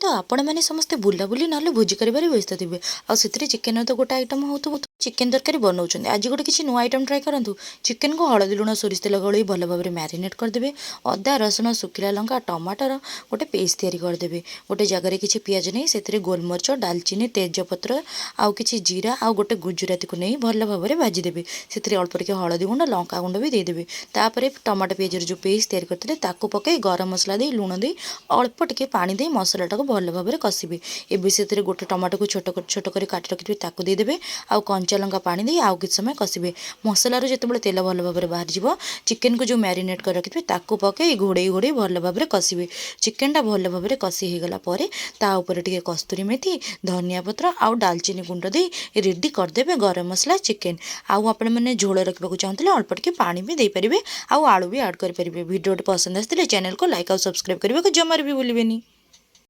तो आपण मैंने समस्ते बुलाबुली ना भोजी कर व्यस्त थे आउ चिकेन तो गोटे आइटम हो चिकेन तरकारी बनाऊँ आज गोटे किसी नुआ आइटम ट्राए करूँ। चिकेन को हलदी लुण सोरिष तेल गलई भल भाव में मैरिनेट करदे। अदा रसुण सुखिला लंका टमाटर गोटे पेस्ट तैयारी करदे। गोटे जगह किसी पियाज नहीं से गोलमरीच डालचीनी तेजपत्र आउ कि जीरा आउ गोटे गुजराती को नहीं भल भाव में भाजीदेवे। से अल्प टे हलदी गुंड लंका गुंड भी देदेवे। तापर टमाटो पेज जो पेस्ट तैयारी करते ताकू पकई गरम मसला दे लुण दे अल्प टे पानी दे मसलाटा को भल भाव में कषिबे। एबे से गोटे टमाटो को छोट छोट कर काटि रखिथे ताकू देदेवे। आउ कंचा लंका पानी दे आउ किछ समय कषिबे। मसलार जितेबाला तेल भल भाव में बाहर जीव चिकेन को जो मैरिनेट कर रखिथे ताकू पकई घोड़े घोड़े भल भाव में कषिबे। चिकेनटा भल भाव में कषि हो गला परे ता ऊपर टिके कस्तूरी मेथी धनिया पत्र आउ डालचीनी गुंड दे रेडी करदेवे गरम मसला चिकेन। आउ आपण मैंने झोल रखा चाहते अल्प टिके पानी भी दे पारिबे आउ आलू भी ऐड कर पारिबे। वीडियो पसंद आसले चैनल को लाइक और सब्सक्राइब करने को जमार भी भूलिबेनी।